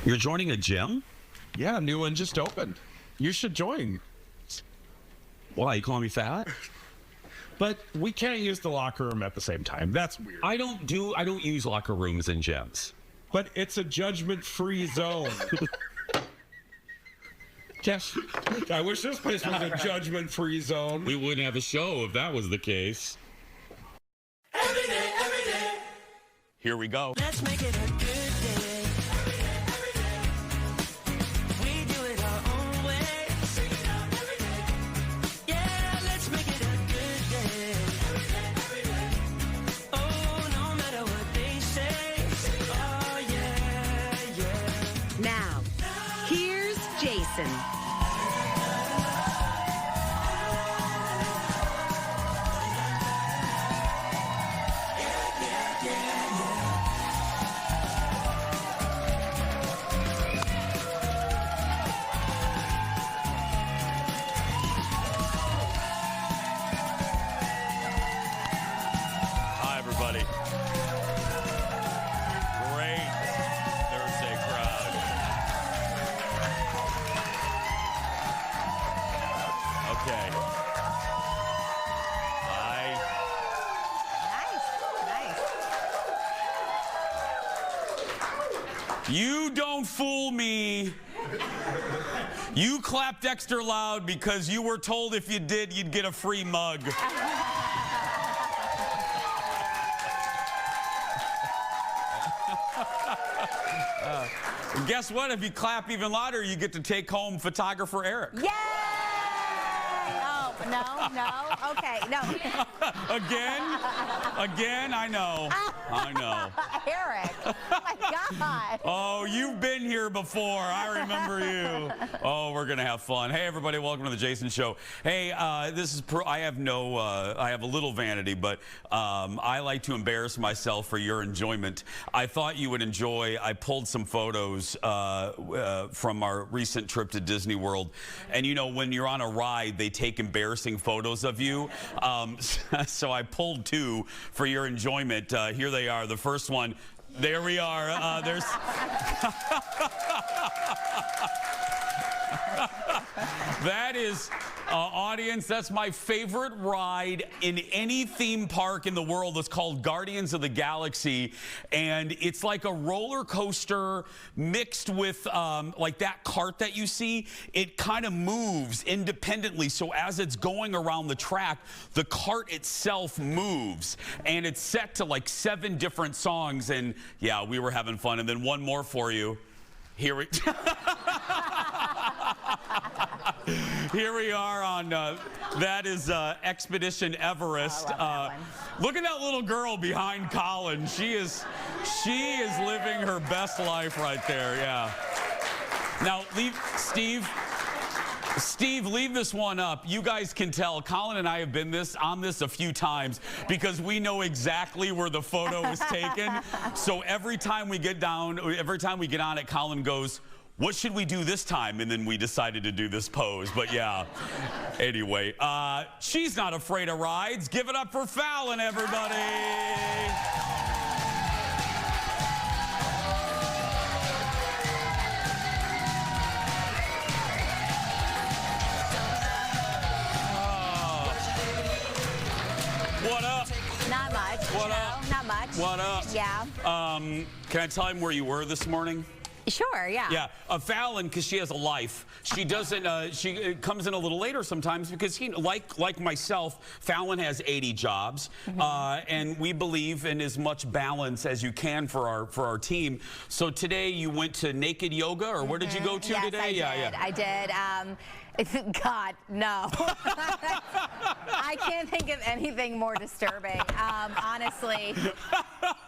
You're joining a gym? Yeah, new one just opened. You should join. Why, you calling me fat? But we can't use the locker room at the same time. That's weird. I don't use locker rooms in gyms. But it's a judgment-free zone. Yes. I wish this place was a judgment-free zone. We wouldn't have a show if that was the case. Every day. Here we go. Let's make it a good day. Every day. We do it our own way. Sing it out every day. Yeah, let's make it a good day. Every day. Oh, no matter what they say. Oh, yeah. Now, here's Jason. Hi, everybody. Great Thursday crowd. Okay. Nice. You don't fool me. You clapped extra loud because you were told if you did, you'd get a free mug. Guess what? If you clap even louder, you get to take home photographer Eric. Yay! Oh, no. Okay, no. Again, I know. Eric, oh my God. Oh, you've been here before. I remember you. Oh, we're gonna have fun. Hey, everybody, welcome to the Jason Show. Hey, this is I have a little vanity, but I like to embarrass myself for your enjoyment. I thought you would enjoy. I pulled some photos from our recent trip to Disney World, and you know when you're on a ride, they take embarrassing photos of you. So I pulled two for your enjoyment. Here they are. The first one. There we are. There's. That is, audience, that's my favorite ride in any theme park in the world. It's called Guardians of the Galaxy, and it's like a roller coaster mixed with like that cart that you see. It kind of moves independently, so as it's going around the track, the cart itself moves, and it's set to like 7 different songs, and yeah, we were having fun. And then one more for you. Here we Here we are on, that is Expedition Everest. Look at that little girl behind Colin. She is living her best life right there, yeah. Now, Steve, leave this one up. You guys can tell. Colin and I have been on this a few times because we know exactly where the photo was taken. So every time we get on it, Colin goes, "What should we do this time?" And then we decided to do this pose. But yeah, anyway, she's not afraid of rides. Give it up for Fallon, everybody. What up? Not much. What up? Not much. What up? Yeah. Can I tell him where you were this morning? Sure, yeah. Yeah, Fallon, because she has a life. She doesn't. She comes in a little later sometimes because, like myself, Fallon has 80 jobs, and we believe in as much balance as you can for our team. So today you went to naked yoga, or where did you go to today? I did. God, no. I can't think of anything more disturbing. Honestly,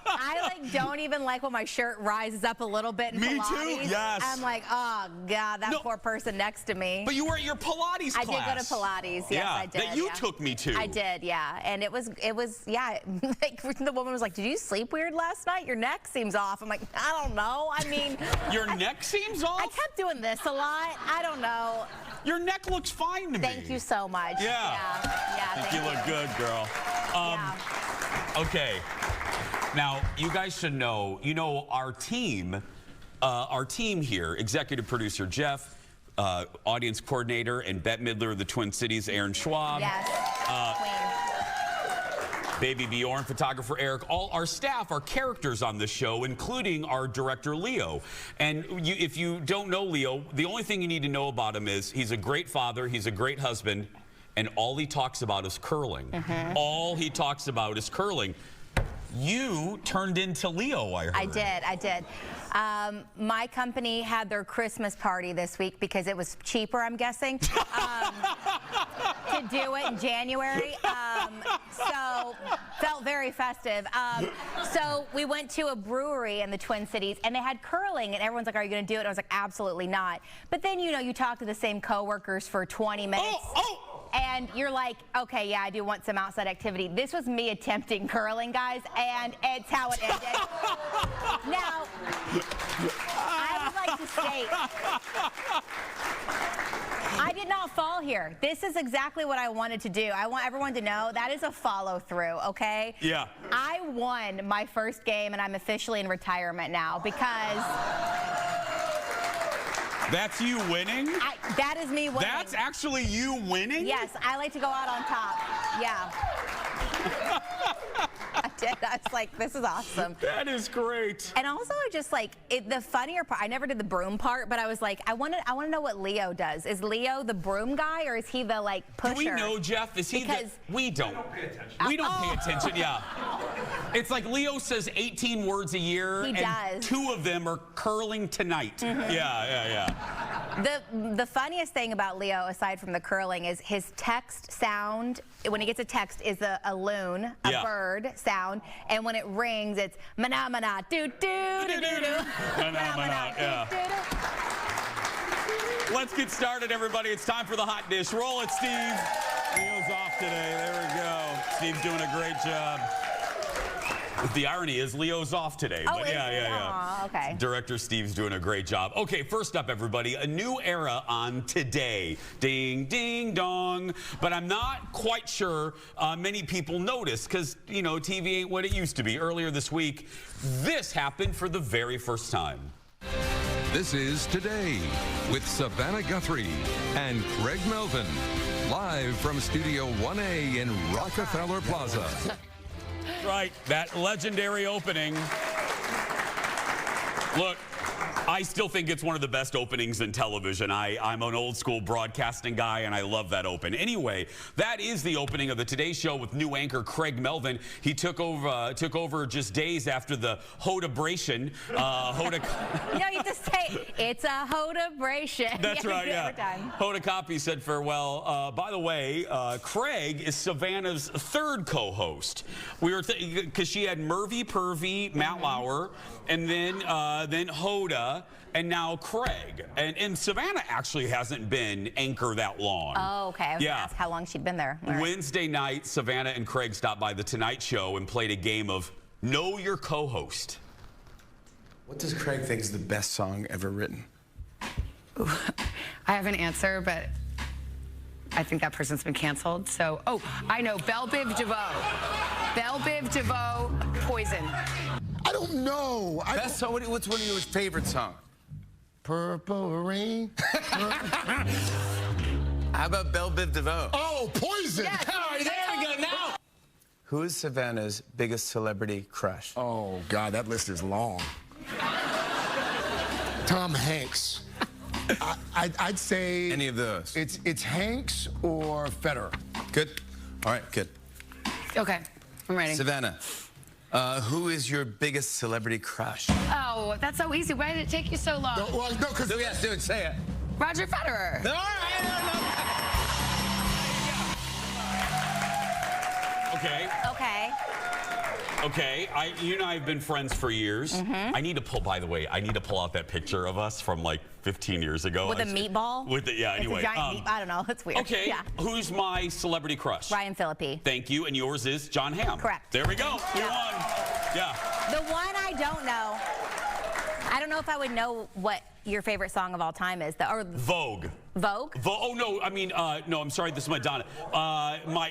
I don't even like when my shirt rises up a little bit in Me Pilates. too. Yes. I'm like, oh God, that poor person next to me. But you were at your Pilates class. I did go to Pilates. Yes, I did. That you took me to. I did, yeah. And it was, yeah. Like, the woman was like, "Did you sleep weird last night? Your neck seems off." I'm like, I don't know. I mean, your neck seems off. I kept doing this a lot. I don't know. Your neck looks fine to me. Thank you so much. Yeah. I think you look good, girl. Okay. Now, you guys should know, our team our team here, executive producer Jeff, audience coordinator and Bette Midler of the Twin Cities, Aaron Schwab. Yes. Queen. Baby Bjorn, photographer Eric, all our staff are characters on the show, including our director Leo. And if you don't know Leo, the only thing you need to know about him is he's a great father, he's a great husband, and all he talks about is curling. All he talks about is curling. You turned into Leo, I heard. I did. My company had their Christmas party this week because it was cheaper, I'm guessing, to do it in January. So felt very festive. So we went to a brewery in the Twin Cities and they had curling and everyone's like, are you going to do it? I was like, absolutely not. But then, you know, you talk to the same coworkers for 20 minutes. And you're like, okay, yeah, I do want some outside activity. This was me attempting curling, guys, and it's how it ended. Now, I would like to state, I did not fall here. This is exactly what I wanted to do. I want everyone to know that is a follow-through, okay? Yeah. I won my first game, and I'm officially in retirement now because... That's you winning? That is me winning. That's actually you winning? Yes, I like to go out on top. Yeah. I did. I was like, this is awesome. That is great. And also, I just like the funnier part. I never did the broom part, but I was like, I want to know what Leo does. Is Leo the broom guy, or is he the like pusher? Do we know, Jeff? Is he because we don't. We don't pay attention. Yeah. It's like Leo says 18 words a year, He and does. 2 of them are curling tonight. Yeah. The funniest thing about Leo, aside from the curling, is his text sound. When he gets a text, is a loon, a bird sound, and when it rings, it's mana mana doo doo doo doo doo. Yeah. Let's get started, everybody. It's time for the hot dish. Roll it, Steve. Leo's off today. There we go. Steve's doing a great job. The irony is Leo's off today. Oh, but yeah. Aw, okay. Director Steve's doing a great job. Okay, first up, everybody, a new era on Today. Ding, ding, dong. But I'm not quite sure many people noticed because, you know, TV ain't what it used to be. Earlier this week, this happened for the very first time. This is Today with Savannah Guthrie and Craig Melvin. Live from Studio 1A in Rockefeller Plaza. Right, that legendary opening. Look, I still think it's one of the best openings in television. I'm an old school broadcasting guy, and I love that open. Anyway, that is the opening of the Today Show with new anchor Craig Melvin. He took over just days after the Hodabration. You know, you just say it's a Hodabration. That's right, yeah. Hoda Kotb said farewell. By the way, Craig is Savannah's 3rd co-host. We were because she had Mervy Pervy, Matt Lauer, and then Hoda, and now Craig. And Savannah actually hasn't been anchor that long. Oh, okay. I was gonna ask how long she'd been there. Right. Wednesday night, Savannah and Craig stopped by The Tonight Show and played a game of Know Your Co-Host. What does Craig think is the best song ever written? Ooh, I have an answer, but I think that person's been canceled. So, I know, Belle Biv DeVoe. Belle Biv DeVoe, Poison. I don't know. Best song? What's one of your favorite songs? Purple Rain. How about Belle Biv DeVoe? Oh, Poison! Yes. All right, there we go now. Who is Savannah's biggest celebrity crush? Oh, God, that list is long. Tom Hanks. I'd say... Any of those? It's Hanks or Federer. Good. All right, good. Okay, I'm ready. Savannah, who is your biggest celebrity crush? Oh, that's so easy. Why did it take you so long? No, because... Do it, say it. Roger Federer. All right, Okay, you and I have been friends for years. I need to pull out that picture of us from like 15 years ago. With a meatball? Anyway. It's a giant meatball. I don't know. It's weird. Okay, Yeah. Who's my celebrity crush? Ryan Phillippe. Thank you, and yours is John Hamm. Correct. There we go. We won. Yeah. The one I don't know. I don't know if I would know what your favorite song of all time is. Vogue. Vogue? Oh, no, I mean, no, I'm sorry, this is Madonna.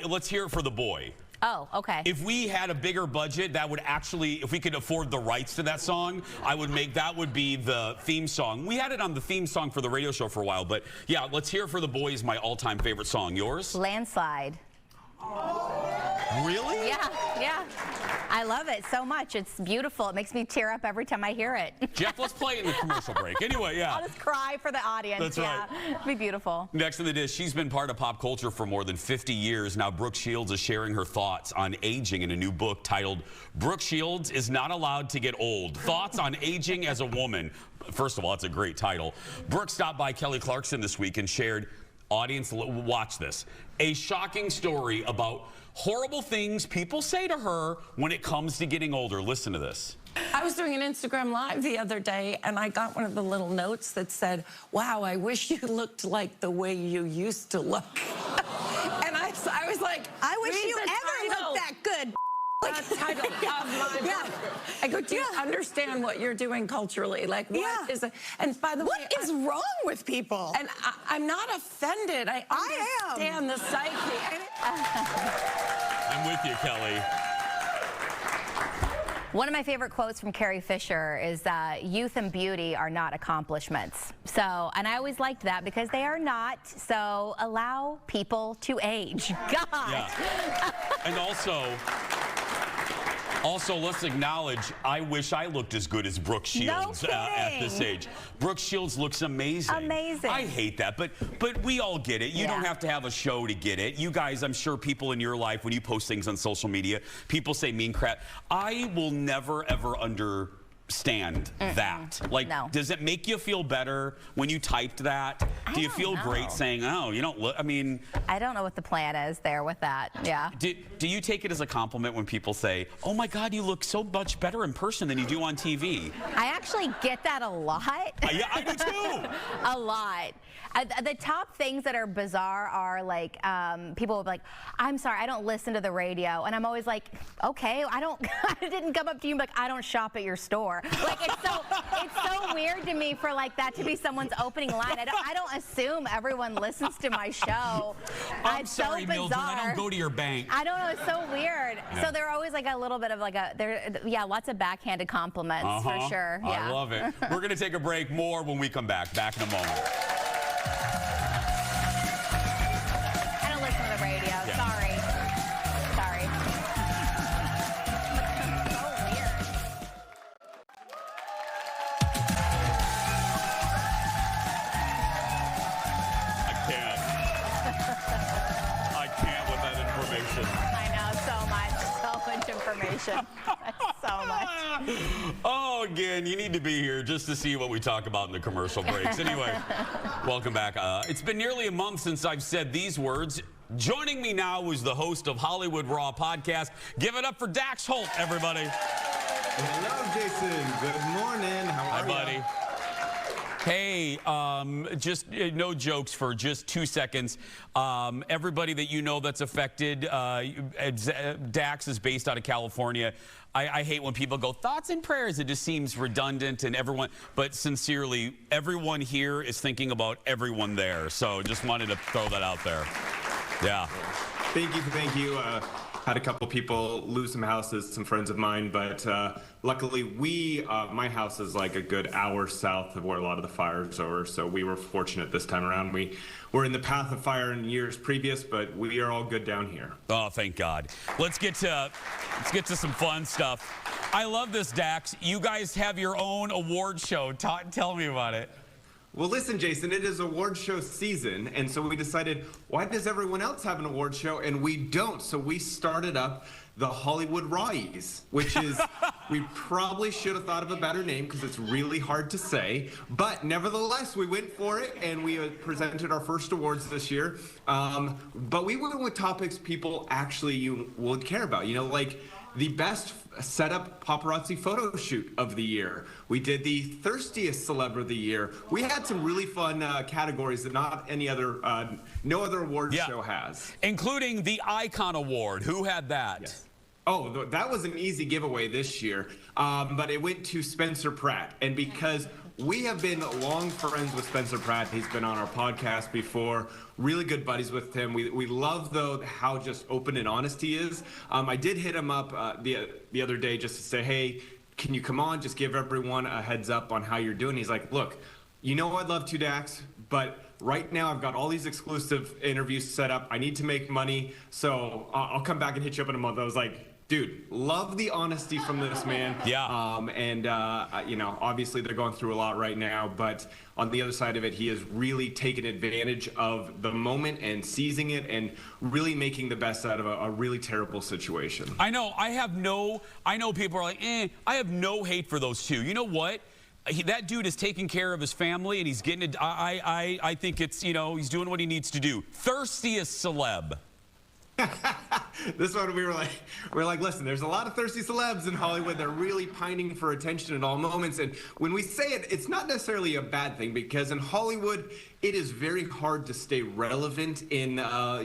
Let's hear it for the boy. Oh, okay. If we had a bigger budget, that would actually, if we could afford the rights to that song, that would be the theme song. We had it on the theme song for the radio show for a while, but yeah, let's hear For the Boys, my all-time favorite song. Yours? Landslide. Really? Yeah, yeah. I love it so much. It's beautiful. It makes me tear up every time I hear it. Jeff, let's play it in the commercial break. Anyway, yeah. I'll just cry for the audience. That's yeah. right. It'll be beautiful. Next in the dish, she's been part of pop culture for more than 50 years. Now, Brooke Shields is sharing her thoughts on aging in a new book titled Brooke Shields is Not Allowed to Get Old. Thoughts on Aging as a Woman. First of all, it's a great title. Brooke stopped by Kelly Clarkson this week and shared, audience, watch this, a shocking story about horrible things people say to her when it comes to getting older. Listen to this. I was doing an Instagram Live the other day, and I got one of the little notes that said, wow, I wish you looked like the way you used to look. And I was like, I wish read you the ever title. looked that good. The title of my book. I go, do you understand what you're doing culturally? Like, what is it? And by the way, what is wrong with people? And I'm not offended. I understand the psyche. I'm with you, Kelly. One of my favorite quotes from Carrie Fisher is that youth and beauty are not accomplishments. So, and I always liked that because they are not. So allow people to age. God. Yeah. And also, let's acknowledge, I wish I looked as good as Brooke Shields at this age. Brooke Shields looks amazing. Amazing. I hate that, but we all get it. You don't have to have a show to get it. You guys, I'm sure people in your life, when you post things on social media, people say mean crap. I will never, ever understand that. Like, does it make you feel better when you typed that? Do you feel great saying, oh, you don't look, I mean. I don't know what the plan is there with that, yeah. Do you take it as a compliment when people say, oh my God, you look so much better in person than you do on TV? I actually get that a lot. Yeah, I do too. A lot. The top things that are bizarre are like, people will be like, I'm sorry, I don't listen to the radio. And I'm always like, okay, I didn't come up to you and be like, I don't shop at your store. Like, it's so weird to me for like that to be someone's opening line. I don't assume everyone listens to my show. I'm sorry, so Mildred, I don't go to your bank. I don't know, it's so weird. Yeah. So they're always like a little bit of like lots of backhanded compliments for sure. Yeah. I love it. We're gonna take a break. More when we come back. Back in a moment. I don't listen to the radio. Yeah. Sorry. So weird. I can't with that information. I know, so much information. So much. Oh, again, you need to be here just to see what we talk about in the commercial breaks. Anyway, welcome back. It's been nearly a month since I've said these words. Joining me now is the host of Hollywood Raw podcast. Give it up for Dax Holt, everybody. Hello, Jason. Good morning. How are you? Hi, buddy. Hey, just no jokes for just 2 seconds. Everybody that you know that's affected, Dax is based out of California. I hate when people go, thoughts and prayers. It just seems redundant and everyone, but sincerely, everyone here is thinking about everyone there. So just wanted to throw that out there. Yeah. Thank you. Had a couple people lose some houses, some friends of mine, but luckily my house is like a good hour south of where a lot of the fires are, so we were fortunate this time around. We were in the path of fire in years previous, but we are all good down here. Oh, thank God. Let's get to some fun stuff. I love this, Dax. You guys have your own award show. Tell me about it. Well, listen, Jason, it is award show season, and so we decided, why does everyone else have an award show and we don't? So we started up the Hollywood Rawies, which is, we probably should have thought of a better name because it's really hard to say, but nevertheless, we went for it and we presented our first awards this year. But we went with topics people actually would care about, you know, like the best setup paparazzi photo shoot of the year. We did the thirstiest celeb of the year. We had some really fun categories that no other award show has. Including the Icon Award. Who had that? Yes. Oh, that was an easy giveaway this year, but it went to Spencer Pratt. And because we have been long friends with Spencer Pratt. He's been on our podcast before. Really good buddies with him. We love, though, how just open and honest he is. I did hit him up the other day just to say, hey, can you come on? Just give everyone a heads up on how you're doing. He's like, look, you know I'd love to, Dax, but right now I've got all these exclusive interviews set up. I need to make money, so I'll come back and hit you up in a month. I was like, dude, love the honesty from this man. Yeah. You know, obviously they're going through a lot right now, but on the other side of it, he has really taken advantage of the moment and seizing it and really making the best out of a really terrible situation. I know. I know people are like, I have no hate for those two. You know what? That dude is taking care of his family, and he's getting it. I think it's, you know, he's doing what he needs to do. Thirstiest celeb. This one we were like, listen, there's a lot of thirsty celebs in Hollywood. They're really pining for attention at all moments. And when we say it, it's not necessarily a bad thing, because in Hollywood, it is very hard to stay relevant in,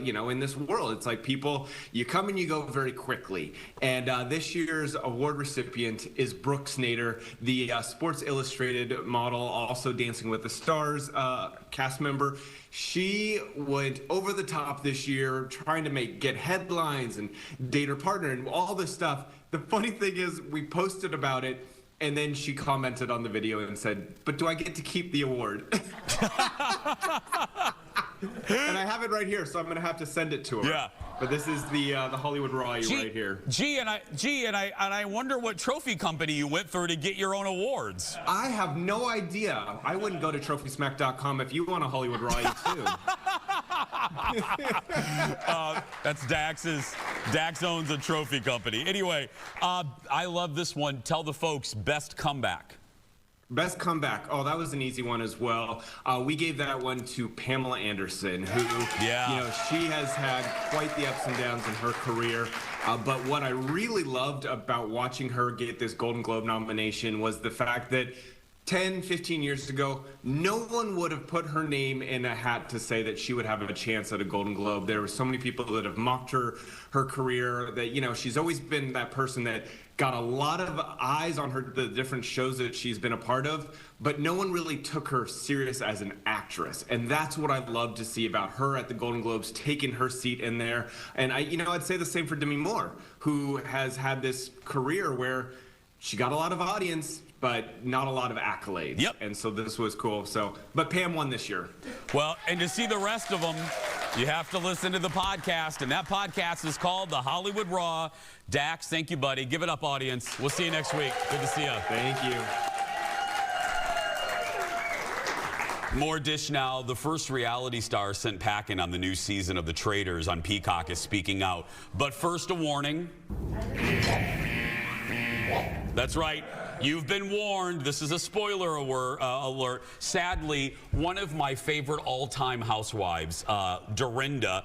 you know, in this world. It's like people, you come and you go very quickly. And this year's award recipient is Brooke Shields, the Sports Illustrated model, also Dancing with the Stars cast member. She went over the top this year trying to get headlines and date her partner and all this stuff. The funny thing is, we posted about it, and then she commented on the video and said, but do I get to keep the award? And I have it right here, so I'm going to have to send it to her. Yeah. But this is the Hollywood Raw right here. And I wonder what trophy company you went through to get your own awards. I have no idea. I wouldn't go to TrophySmack.com if you want a Hollywood Raw too. That's Dax's. Dax owns a trophy company. Anyway, I love this one. Tell the folks, best comeback. Best comeback. Oh, that was an easy one as well. We gave that one to Pamela Anderson, who, you know, she has had quite the ups and downs in her career. But what I really loved about watching her get this Golden Globe nomination was the fact that 10, 15 years ago, no one would have put her name in a hat to say that she would have a chance at a Golden Globe. There were so many people that have mocked her career, that, you know, she's always been that person that got a lot of eyes on her, the different shows that she's been a part of, but no one really took her serious as an actress. And that's what I love to see about her at the Golden Globes, taking her seat in there. And I'd say the same for Demi Moore, who has had this career where she got a lot of audience, but not a lot of accolades. Yep. And so this was cool. But Pam won this year. Well, and to see the rest of them, you have to listen to the podcast, and that podcast is called The Hollywood Raw. Dax, thank you, buddy. Give it up, audience. We'll see you next week. Good to see you. Thank you. More dish now. The first reality star sent packing on the new season of The Traitors on Peacock is speaking out. But first, a warning. That's right. You've been warned. This is a spoiler alert. Sadly, one of my favorite all-time housewives, Dorinda,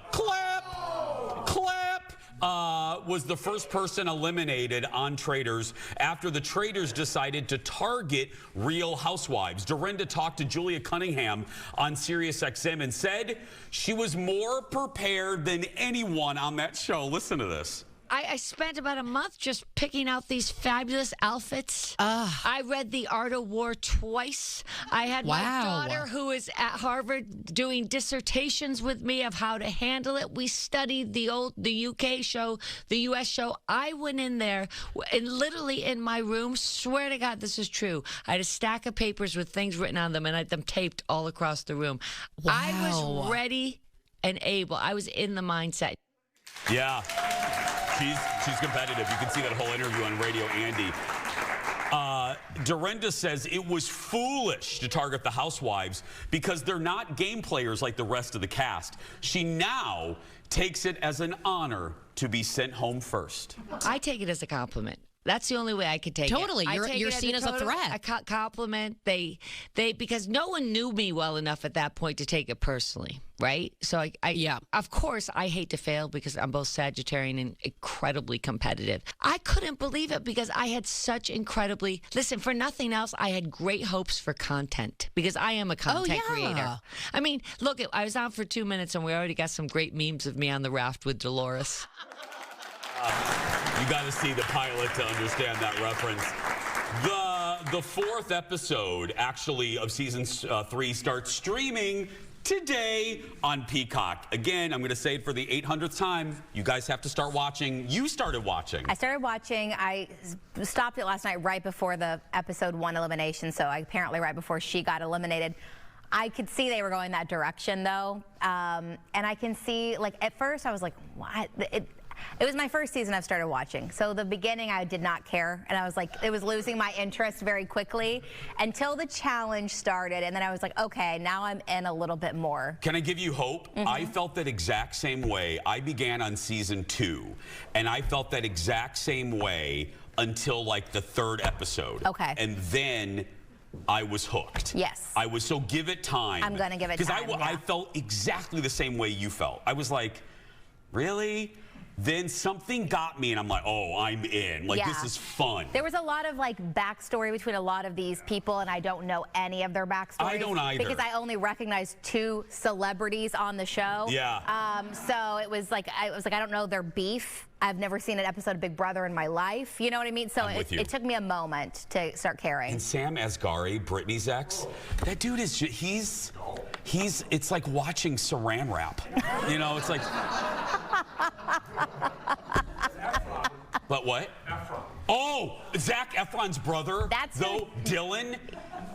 was the first person eliminated on Traitors after the Traitors decided to target Real Housewives. Dorinda talked to Julia Cunningham on SiriusXM and said she was more prepared than anyone on that show. Listen to this. I spent about a month just picking out these fabulous outfits. I read The Art of War twice. I had my daughter, who is at Harvard, doing dissertations with me of how to handle it. We studied the UK show, the US show. I went in there and literally in my room, swear to God this is true, I had a stack of papers with things written on them and I had them taped all across the room. Wow. I was ready and able. I was in the mindset. Yeah. She's competitive. You can see that whole interview on Radio Andy. Dorinda says it was foolish to target the housewives because they're not game players like the rest of the cast. She now takes it as an honor to be sent home first. I take it as a compliment. That's the only way I could take it. Totally. You're seen as a threat. A compliment. They because no one knew me well enough at that point to take it personally, right? So yeah. Of course, I hate to fail because I'm both Sagittarian and incredibly competitive. I couldn't believe it because I had such incredibly, listen, for nothing else, I had great hopes for content because I am a content creator. I mean, look, I was on for 2 minutes and we already got some great memes of me on the raft with Dolores. You got to see the pilot to understand that reference. the 4th episode, actually, of season 3 starts streaming today on Peacock. Again, I'm going to say it for the 800th time. You guys have to start watching. You started watching. I started watching. I stopped it last night right before the episode 1 elimination, so apparently right before she got eliminated. I could see they were going that direction, though. And I can see, like, at first I was like, what? It was my first season I've started watching. So the beginning I did not care. And I was like, it was losing my interest very quickly until the challenge started. And then I was like, okay, now I'm in a little bit more. Can I give you hope? I felt that exact same way. I began on season 2. And I felt that exact same way until like the 3rd episode. Okay. And then I was hooked. Yes. I was, so give it time. I'm going to give it time. Because I felt exactly the same way you felt. I was like, really? Then something got me, and I'm like, oh, I'm in. Like, this is fun. There was a lot of, like, backstory between a lot of these people, and I don't know any of their backstories. I don't either. Because I only recognized 2 celebrities on the show. Yeah. So it was like, I don't know their beef. I've never seen an episode of Big Brother in my life. You know what I mean? So it took me a moment to start caring. And Sam Asghari, Britney's ex, that dude is, it's like watching saran wrap. You know, it's like... But what? Efron. Oh, Zac Efron's brother, Dylan,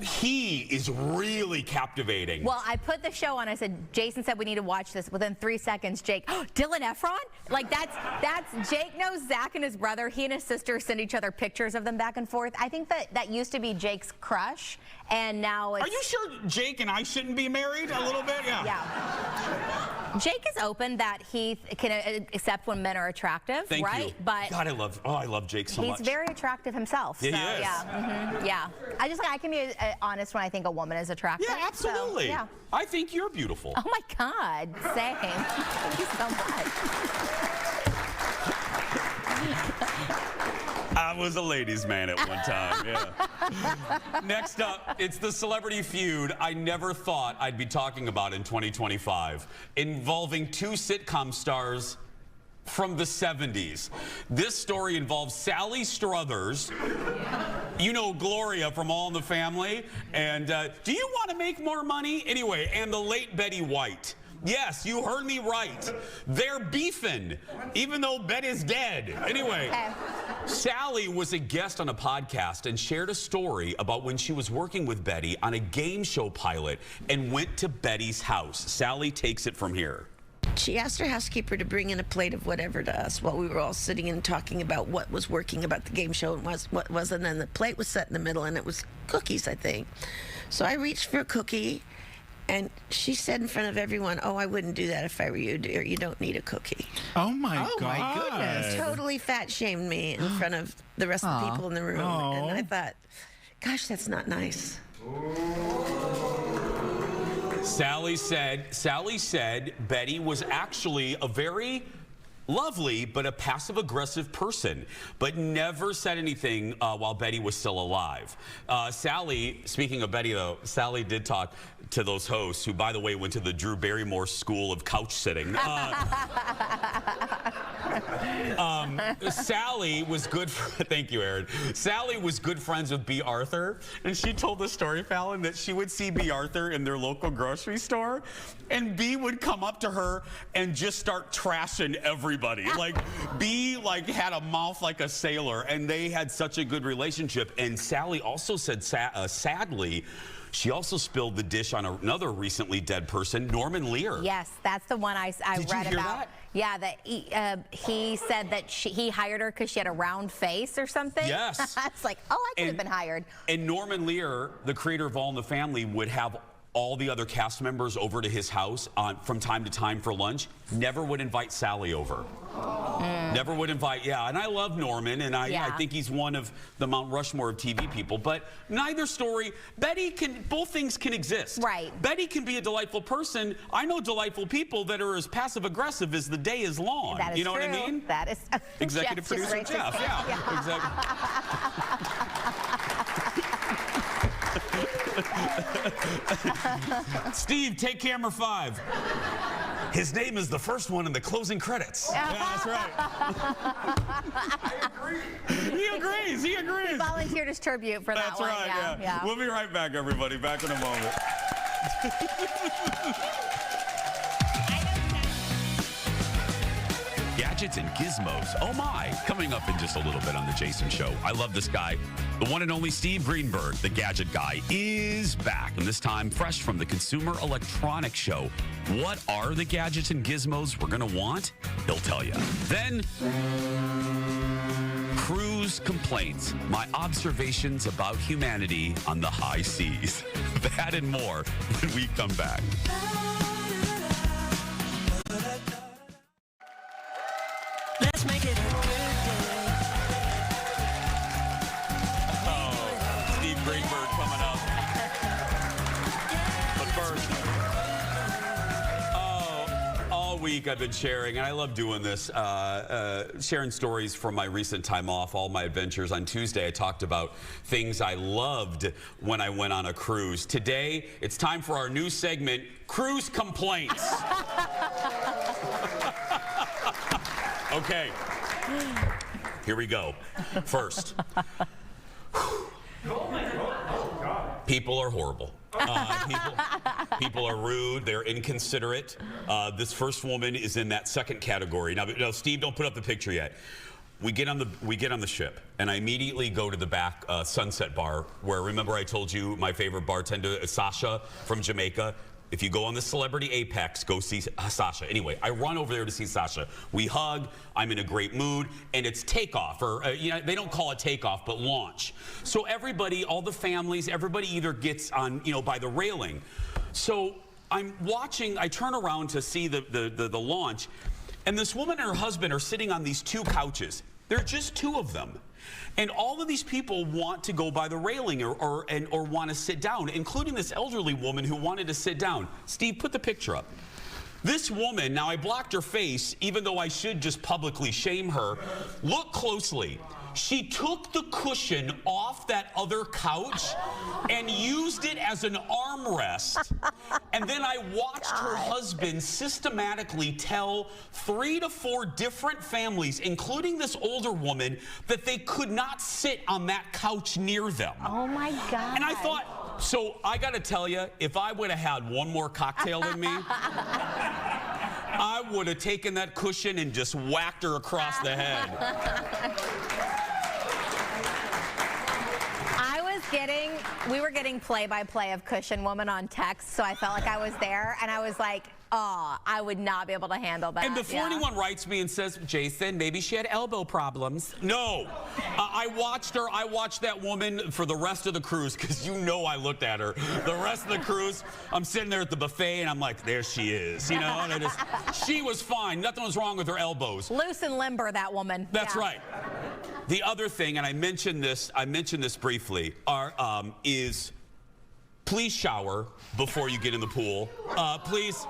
he is really captivating. Well, I put the show on. I said, Jason said we need to watch this. Within 3 seconds, Jake, Dylan Efron? Like, that's Jake knows Zac and his brother. He and his sister send each other pictures of them back and forth. I think that used to be Jake's crush, and now it's... Are you sure Jake and I shouldn't be married a little bit? Yeah. Yeah. Jake is open that he can accept when men are attractive, Thank right? you. But God, I love Jake so much. He's very attractive himself. Yeah, so, he is. Yeah. Yeah. I can be honest when I think a woman is attractive. Yeah, absolutely. So, yeah. I think you're beautiful. Oh my God, same. Thank you so much. I was a ladies' man at one time, yeah. Next up, it's the celebrity feud I never thought I'd be talking about in 2025, involving 2 sitcom stars from the 70s. This story involves Sally Struthers, you know Gloria from All in the Family, and do you want to make more money? Anyway, and the late Betty White. Yes, you heard me right. They're beefing, even though Betty's dead. Anyway, Sally was a guest on a podcast and shared a story about when she was working with Betty on a game show pilot and went to Betty's house. Sally takes it from here. She asked her housekeeper to bring in a plate of whatever to us while we were all sitting and talking about what was working about the game show and what wasn't. And the plate was set in the middle, and it was cookies, I think. So I reached for a cookie, and she said in front of everyone, "Oh, I wouldn't do that if I were you, dear. You don't need a cookie." Oh my God! Oh my goodness! Totally fat shamed me in front of the rest of the people in the room, and I thought, "Gosh, that's not nice." Sally said Betty was actually a very lovely but a passive-aggressive person, but never said anything while Betty was still alive. Sally, speaking of Betty though, Sally did talk to those hosts, who by the way went to the Drew Barrymore School of Couch Sitting. Sally was good, thank you, Aaron. Sally was good friends with B. Arthur, and she told the story, Fallon, that she would see B. Arthur in their local grocery store, and B would come up to her and just start trashing everybody. Like, B had a mouth like a sailor, and they had such a good relationship. And Sally also said, sadly, she also spilled the dish on another recently dead person, Norman Lear. Yes, that's the one I Did read you hear about. That? Yeah, that he said that he hired her because she had a round face or something. Yes. It's like, oh, I could have been hired. And Norman Lear, the creator of All in the Family, would have all the other cast members over to his house from time to time for lunch. Never would invite Sally over. Never would invite, and I love Norman, and I think he's one of the Mount Rushmore of TV people, but neither story, both things can exist. Right. Betty can be a delightful person. I know delightful people that are as passive-aggressive as the day is long. That is you know true. what I mean? That is Executive producer Jeff, Exactly. Steve, take camera 5. His name is the first one in the closing credits. Yeah, that's right. I agree. He agrees. He agrees. He volunteered his tribute for that That's one. right. Yeah. We'll be right back, everybody. Back in a moment. Gadgets and gizmos. Oh my. Coming up in just a little bit on The Jason Show. I love this guy. The one and only Steve Greenberg, the gadget guy, is back. And this time, fresh from the Consumer Electronics Show. What are the gadgets and gizmos we're going to want? He'll tell you. Then, cruise complaints. My observations about humanity on the high seas. That and more when we come back. Let's make it a good day. Oh, Steve Greenberg coming up. But first, all week I've been sharing, and I love doing this, sharing stories from my recent time off, all my adventures. On Tuesday, I talked about things I loved when I went on a cruise. Today, it's time for our new segment, Cruise Complaints. Okay, here we go. First, people are horrible. People are rude. They're inconsiderate. This first woman is in that second category. Now, Steve, don't put up the picture yet. We get on the ship, and I immediately go to the back Sunset Bar, where, remember I told you my favorite bartender is Sasha from Jamaica. If you go on the Celebrity Apex, go see Sasha. Anyway, I run over there to see Sasha. We hug. I'm in a great mood, and it's takeoff, or they don't call it takeoff, but launch. So everybody, all the families, everybody either gets on, by the railing. So I'm watching. I turn around to see the launch, and this woman and her husband are sitting on these two couches. There are just two of them. And all of these people want to go by the railing or want to sit down, including this elderly woman who wanted to sit down. Steve, put the picture up. This woman, now I blocked her face, even though I should just publicly shame her. Look closely. She took the cushion off that other couch and used it as an armrest. And then I watched her husband systematically tell 3 to 4 different families, including this older woman, that they could not sit on that couch near them. Oh my God. And I thought, so I got to tell you, if I would have had one more cocktail in me, I would have taken that cushion and just whacked her across the head. We were getting play-by-play of Cushion Woman on text, so I felt like I was there, and I was like, oh, I would not be able to handle that. And before anyone writes me and says, Jason, maybe she had elbow problems. No. I watched her. I watched that woman for the rest of the cruise, because I looked at her. The rest of the cruise, I'm sitting there at the buffet, and I'm like, there she is. And she was fine. Nothing was wrong with her elbows. Loose and limber, that woman. That's right. The other thing, and I mentioned this briefly, is please shower before you get in the pool. Please.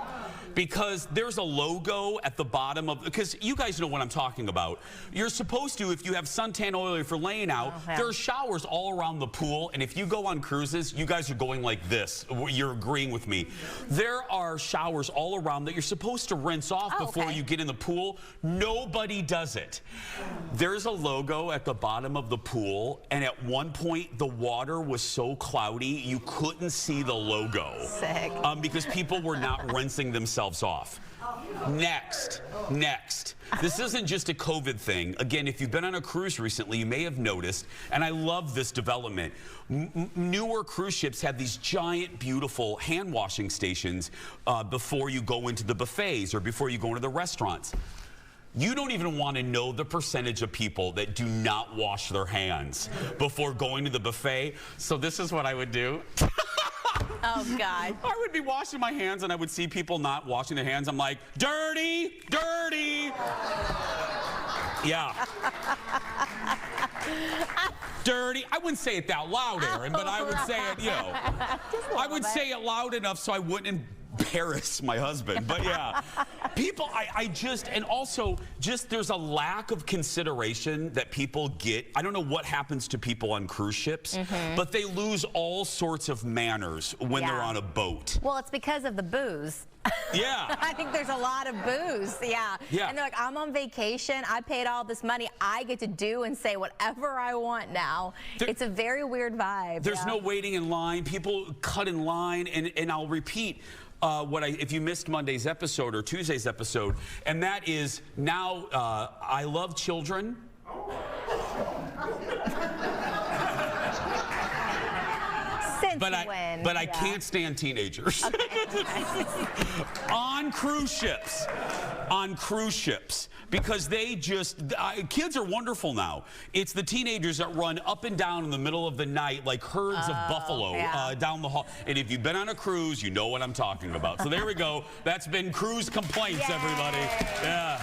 Because there's a logo at the bottom of, because you guys know what I'm talking about. You're supposed to, if you have suntan oil, if you're laying out, there are showers all around the pool. And if you go on cruises, you guys are going like this. You're agreeing with me. There are showers all around that you're supposed to rinse off before you get in the pool. Nobody does it. There's a logo at the bottom of the pool, and at one point the water was so cloudy you couldn't see the logo. Sick. Because people were not rinsing themselves off. Next. This isn't just a COVID thing. Again, if you've been on a cruise recently, you may have noticed, and I love this development. Newer cruise ships have these giant, beautiful hand washing stations before you go into the buffets or before you go into the restaurants. You don't even want to know the percentage of people that do not wash their hands before going to the buffet. So this is what I would do. Oh, God. I would be washing my hands, and I would see people not washing their hands. I'm like, dirty, dirty. Yeah. Dirty. I wouldn't say it that loud, Aaron, but I would say it, I would say it loud enough so I wouldn't embarrass my husband. But yeah, people, and also just there's a lack of consideration that people get. I don't know what happens to people on cruise ships, but they lose all sorts of manners when they're on a boat. Well, it's because of the booze. Yeah. I think there's a lot of booze. Yeah. And they're like, I'm on vacation. I paid all this money. I get to do and say whatever I want now. It's a very weird vibe. There's no waiting in line. People cut in line, and I'll repeat if you missed Monday's episode or Tuesday's episode, and that is now I love children. But I can't stand teenagers. On cruise ships. On cruise ships. Because they just, kids are wonderful now. It's the teenagers that run up and down in the middle of the night like herds of buffalo down the hall. And if you've been on a cruise, you know what I'm talking about. So there we go. That's been cruise complaints, everybody. Yeah.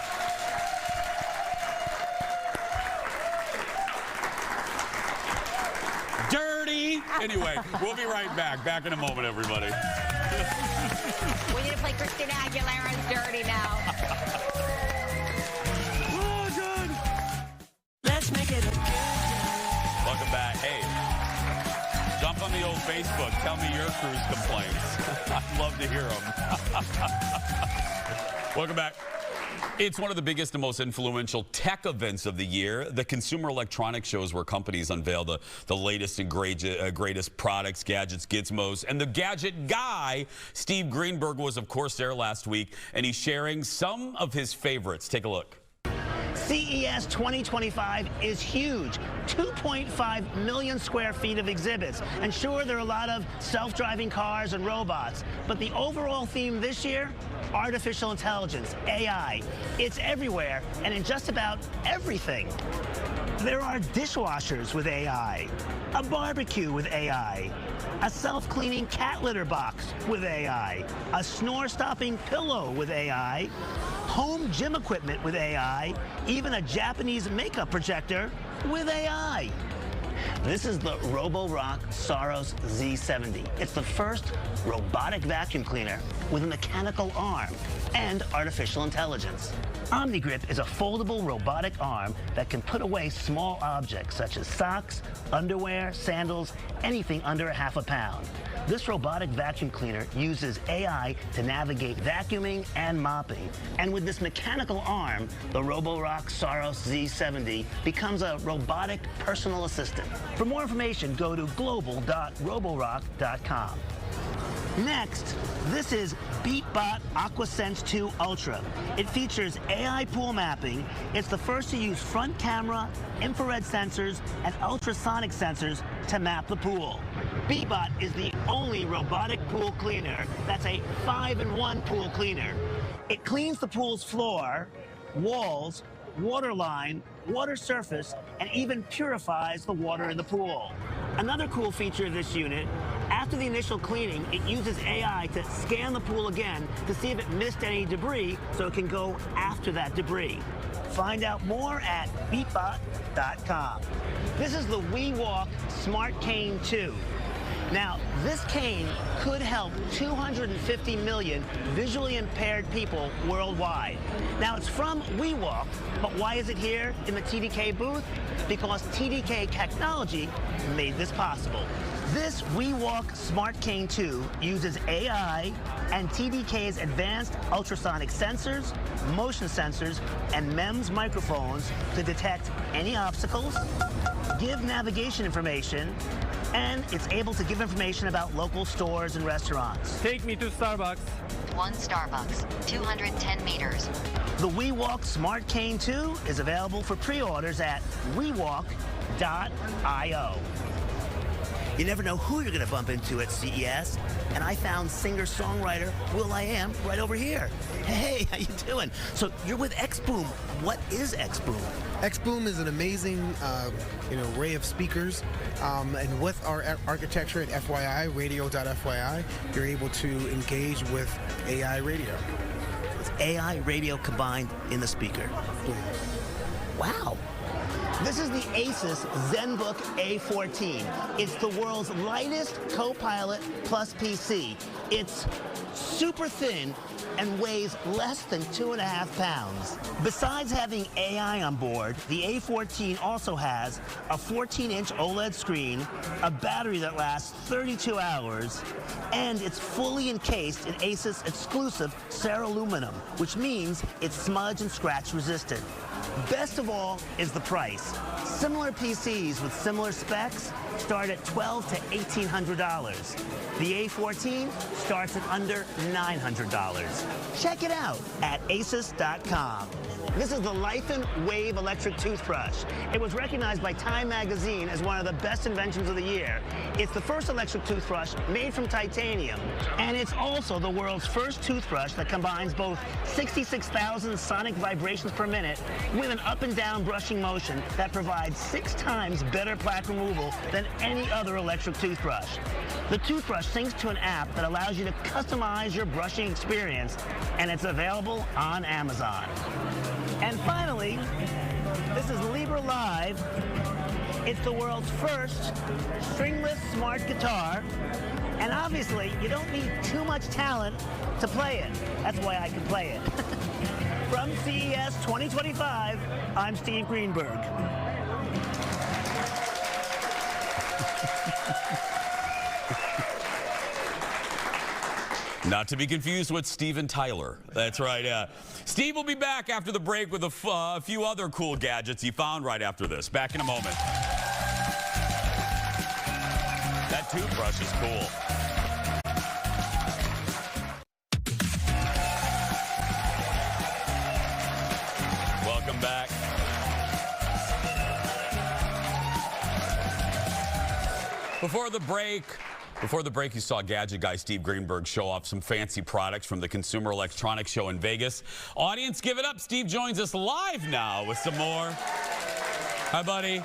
Dirty. Anyway, we'll be right back. Back in a moment, everybody. We need to play Christina Aguilera's Dirty now. Oh, good. Let's make it a good day. Welcome back. Hey, jump on the old Facebook. Tell me your cruise complaints. I'd love to hear them. Welcome back. It's one of the biggest and most influential tech events of the year. The Consumer Electronics Show is where companies unveil the latest and greatest products, gadgets, gizmos. And the gadget guy, Steve Greenberg, was, of course, there last week, and he's sharing some of his favorites. Take a look. CES 2025 is huge. 2.5 million square feet of exhibits. And sure, there are a lot of self-driving cars and robots. But the overall theme this year, artificial intelligence, AI. It's everywhere and in just about everything. There are dishwashers with AI, a barbecue with AI, a self-cleaning cat litter box with AI, a snore-stopping pillow with AI, home gym equipment with AI, even a Japanese makeup projector with AI. This is the Roborock Saros Z70. It's the first robotic vacuum cleaner with a mechanical arm and artificial intelligence. OmniGrip is a foldable robotic arm that can put away small objects such as socks, underwear, sandals, anything under ½ pound. This robotic vacuum cleaner uses AI to navigate vacuuming and mopping. And with this mechanical arm, the Roborock Saros Z70 becomes a robotic personal assistant. For more information, go to global.roborock.com. Next, this is BeatBot AquaSense 2 Ultra. It features AI pool mapping. It's the first to use front camera, infrared sensors, and ultrasonic sensors to map the pool. BeatBot is the only robotic pool cleaner that's a 5-in-1 pool cleaner. It cleans the pool's floor, walls, water line, water surface, and even purifies the water in the pool. Another cool feature of this unit, after the initial cleaning, it uses AI to scan the pool again to see if it missed any debris so it can go after that debris. Find out more at beatbot.com. This is the WeWalk Smart Cane 2. Now, this cane could help 250 million visually impaired people worldwide. Now, it's from WeWalk, but why is it here in the TDK booth? Because TDK technology made this possible. This WeWalk Smart Cane 2 uses AI and TDK's advanced ultrasonic sensors, motion sensors, and MEMS microphones to detect any obstacles, give navigation information, and it's able to give information about local stores and restaurants. Take me to Starbucks. 1 Starbucks, 210 meters. The WeWalk Smart Cane 2 is available for pre-orders at WeWalk.io. You never know who you're going to bump into at CES, and I found singer-songwriter will.i.am right over here. Hey, how you doing? So you're with X-Boom. What is X-Boom? X-Boom is an amazing array of speakers, and with our architecture at FYI, radio.fyi, you're able to engage with AI radio. It's AI radio combined in the speaker. Wow. This is the Asus ZenBook A14. It's the world's lightest Copilot plus PC. It's super thin and weighs less than 2.5 pounds. Besides having AI on board, the A14 also has a 14-inch OLED screen, a battery that lasts 32 hours, and it's fully encased in Asus exclusive Ceraluminum, which means it's smudge and scratch resistant. Best of all is the price. Similar PCs with similar specs start at $1,200 to $1,800. The A14 starts at under $900. Check it out at asus.com. This is the Lifen Wave electric toothbrush. It was recognized by Time magazine as one of the best inventions of the year. It's the first electric toothbrush made from titanium, and it's also the world's first toothbrush that combines both 66,000 sonic vibrations per minute with an up and down brushing motion that provides 6 times better plaque removal than any other electric toothbrush. The toothbrush syncs to an app that allows you to customize your brushing experience, and it's available on Amazon. And finally, this is Libra Live. It's the world's first stringless smart guitar, and obviously you don't need too much talent to play it. That's why I can play it. From CES 2025, I'm Steve Greenberg. Not to be confused with Steven Tyler. That's right. Steve will be back after the break with a few other cool gadgets he found right after this. Back in a moment. That toothbrush is cool. Welcome back. Before the break, you saw gadget guy Steve Greenberg show off some fancy products from the Consumer Electronics Show in Vegas. Audience, give it up. Steve joins us live now with some more. Hi, buddy.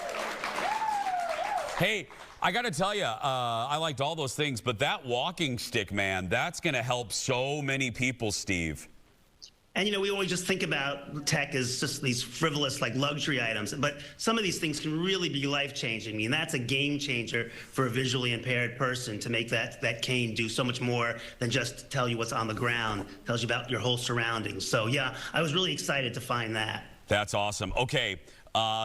Hey, I got to tell you, I liked all those things, but that walking stick, man, that's going to help so many people, Steve. And, you know, we always just think about tech as just these frivolous, like, luxury items. But some of these things can really be life-changing. I mean, that's a game changer for a visually impaired person to make that cane do so much more than just tell you what's on the ground. It tells you about your whole surroundings. So, yeah, I was really excited to find that. That's awesome. Okay,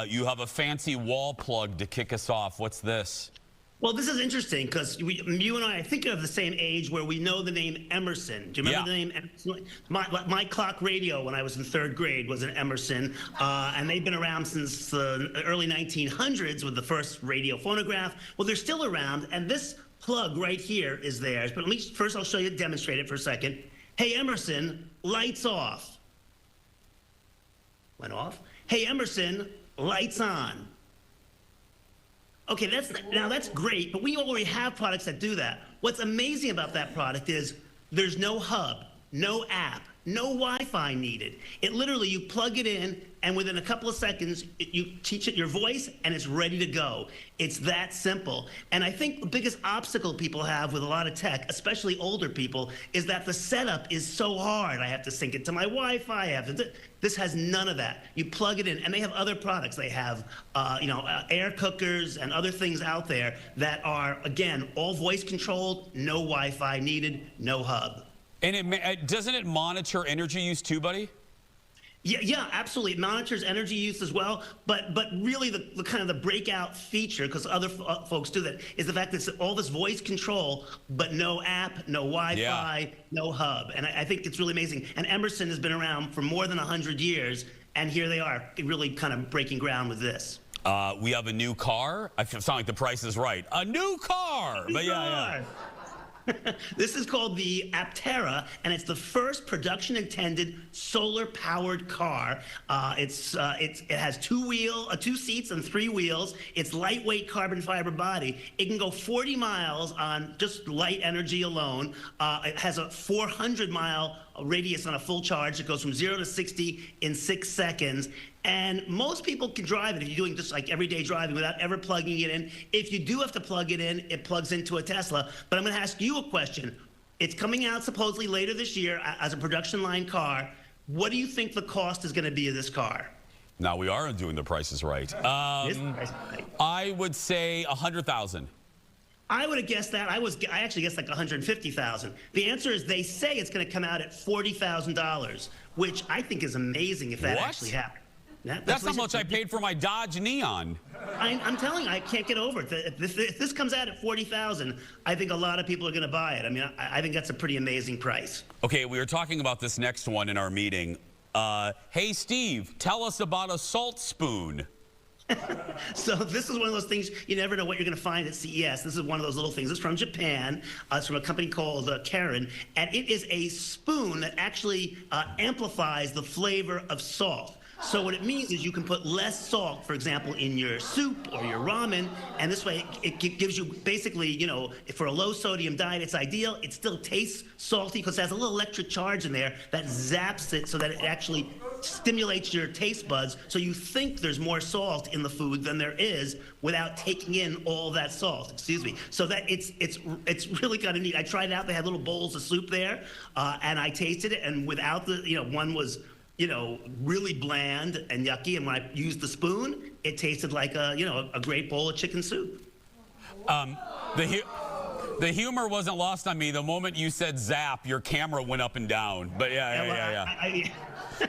you have a fancy wall plug to kick us off. What's this? Well, this is interesting because you and I think of the same age where we know the name Emerson. Do you remember the name Emerson? My clock radio when I was in 3rd grade was an Emerson, and they've been around since the early 1900s with the first radio phonograph. Well, they're still around, and this plug right here is theirs. But at least first I'll show you, demonstrate it for a second. Hey, Emerson, lights off. Went off. Hey, Emerson, lights on. Okay, that's great, but we already have products that do that. What's amazing about that product is there's no hub, no app, no Wi-Fi needed. It literally, you plug it in, and within a couple of seconds, you teach it your voice, and it's ready to go. It's that simple. And I think the biggest obstacle people have with a lot of tech, especially older people, is that the setup is so hard. I have to sync it to my Wi-Fi. This has none of that. You plug it in, and they have other products. They have, air cookers and other things out there that are, again, all voice controlled, no Wi-Fi needed, no hub. And doesn't it monitor energy use too, buddy? Yeah, absolutely. It monitors energy use as well, but really the kind of the breakout feature, because other folks do that, is the fact that it's all this voice control, but no app, no Wi-Fi, no hub. And I think it's really amazing. And Emerson has been around for more than 100 years, and here they are, really kind of breaking ground with this. We have a new car. I sound like the Price is Right. A new car! But yeah. This is called the Aptera, and it's the first production-intended solar-powered car. It has 2 seats and 3 wheels. It's lightweight carbon fiber body. It can go 40 miles on just light energy alone. It has a 400-mile radius on a full charge. It goes from 0 to 60 in 6 seconds. And most people can drive it if you're doing just like everyday driving without ever plugging it in. If you do have to plug it in, it plugs into a Tesla. But I'm going to ask you a question. It's coming out supposedly later this year as a production line car. What do you think the cost is going to be of this car? Now we are doing the prices right. I would say 100,000. I would have guessed that. I actually guessed like 150,000. The answer is they say it's going to come out at $40,000, which I think is amazing if that actually happened. That's how much I paid for my Dodge Neon. I'm telling you, I can't get over it. If this comes out at $40,000, I think a lot of people are going to buy it. I mean, I think that's a pretty amazing price. Okay, we were talking about this next one in our meeting. Hey, Steve, tell us about a salt spoon. So this is one of those things you never know what you're going to find at CES. This is one of those little things. It's from Japan. It's from a company called Karen, and it is a spoon that actually amplifies the flavor of salt. So what it means is you can put less salt, for example, in your soup or your ramen, and this way it gives you basically, you know, for a low sodium diet, it's ideal. It still tastes salty because it has a little electric charge in there that zaps it so that it actually stimulates your taste buds, so you think there's more salt in the food than there is without taking in all that salt. Excuse me. So that it's really kind of neat. I tried it out. They had little bowls of soup there, and I tasted it, and without the, you know, one was, you know, really bland and yucky, and when I used the spoon, it tasted like a, you know, a great bowl of chicken soup. The humor wasn't lost on me. The moment you said zap, your camera went up and down. But yeah.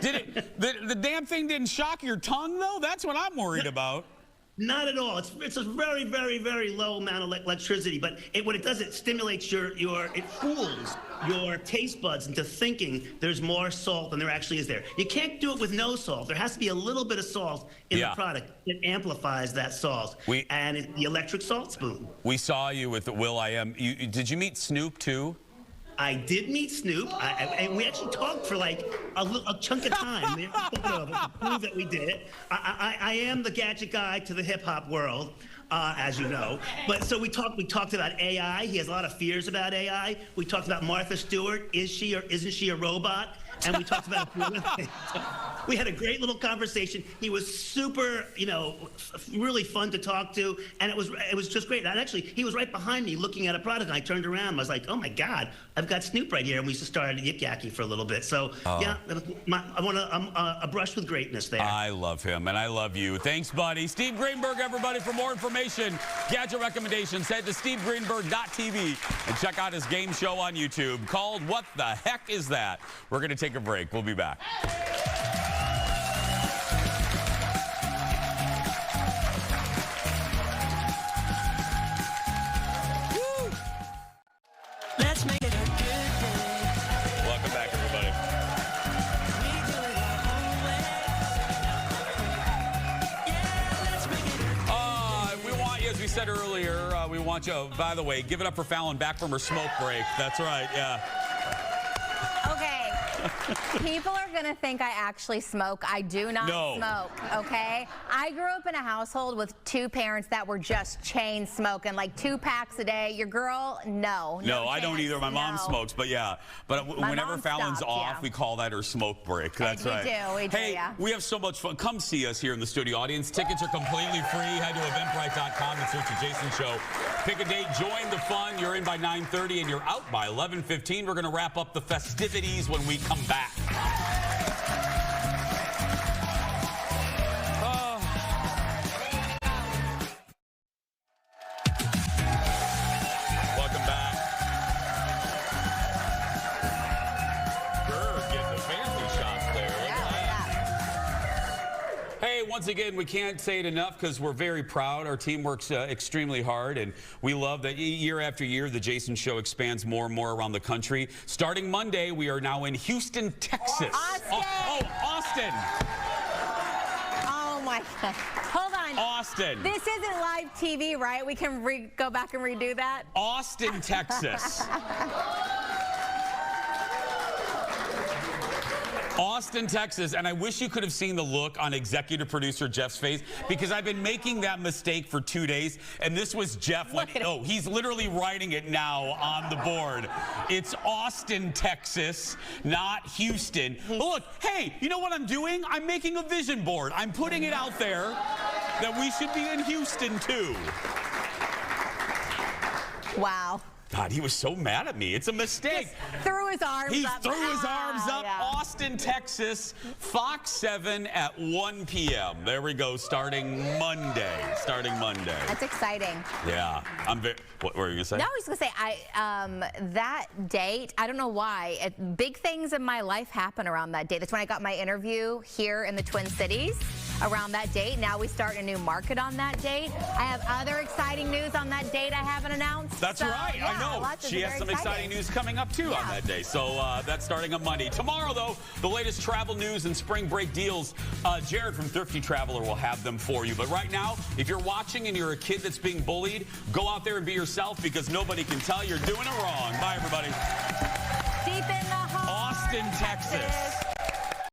Did it? The damn thing didn't shock your tongue though? That's what I'm worried about. Not at all. It's a very, very, very low amount of electricity, but what it does, it stimulates it fools your taste buds into thinking there's more salt than there actually is there. You can't do it with no salt. There has to be a little bit of salt in the product. It amplifies that salt. And it's the electric salt spoon. We saw you with the Will.i.am. Did you meet Snoop too? I did meet Snoop, and we actually talked for like a chunk of time. We to prove that we did it. I am the gadget guy to the hip hop world, as you know. But so we talked about AI. He has a lot of fears about AI. We talked about Martha Stewart. Is she or isn't she a robot? And we talked about a few other things. So we had a great little conversation. He was super, you know, really fun to talk to, and it was just great. And actually, he was right behind me looking at a product, and I turned around and I was like, oh my God, I've got Snoop right here. And we just started yik-yakking for a little bit. So yeah, I want a brush with greatness there. I love him, and I love you. Thanks, buddy. Steve Greenberg, everybody. For more information, gadget recommendations, head to stevegreenberg.tv and check out his game show on YouTube called What the Heck Is That? We're going to take a break. We'll be back. Woo! Let's make it a good day. Welcome back, everybody. We do it our own way. Yeah, let's make it We want you, as we said earlier, we want you, by the way, give it up for Fallon back from her smoke break. That's right, yeah. People are going to think I actually smoke. I do not smoke, okay? I grew up in a household with two parents that were just chain smoking, like 2 packs a day. Your girl, no. No, I don't either. My mom smokes, but yeah. But whenever Fallon's off, we call that her smoke break. That's right. We do, hey, we have so much fun. Come see us here in the studio audience. Tickets are completely free. Head to eventbrite.com and search the Jason Show. Pick a date, join the fun. You're in by 9:30 and you're out by 11:15. We're going to wrap up the festivities when we come back. Welcome back. Bird getting the fancy shots there. Look at that. Hey, once again, we can't say it enough because we're very proud. Our team works extremely hard, and we love that year after year, the Jason Show expands more and more around the country. Starting Monday, we are now in Houston, Texas. Austin. Oh, my God. Hold on. Austin. This isn't live TV, right? We can go back and redo that? Austin, Texas. Austin, Texas, and I wish you could have seen the look on executive producer Jeff's face, because I've been making that mistake for 2 days, and this was Jeff. Oh, he's literally writing it now on the board. It's Austin, Texas, not Houston. But look, hey, you know what I'm doing? I'm making a vision board. I'm putting it out there that we should be in Houston, too. Wow. God, he was so mad at me. It's a mistake. Just threw threw his arms He up. threw his arms up. Yeah. Austin, Texas, Fox 7 at 1 p.m. There we go, starting Monday. That's exciting. Yeah. What were you going to say? No, I was going to say, that date, I don't know why. Big things in my life happen around that date. That's when I got my interview here in the Twin Cities around that date. Now we start a new market on that date. I have other exciting news on that date I haven't announced. That's right. Yeah, I know. She has some exciting news coming up, too, on that day. So that's starting on Monday. Tomorrow, though, the latest travel news and spring break deals. Jared from Thrifty Traveler will have them for you. But right now, if you're watching and you're a kid that's being bullied, go out there and be yourself because nobody can tell you're doing it wrong. Bye, everybody. Deep in the heart. Austin, Texas.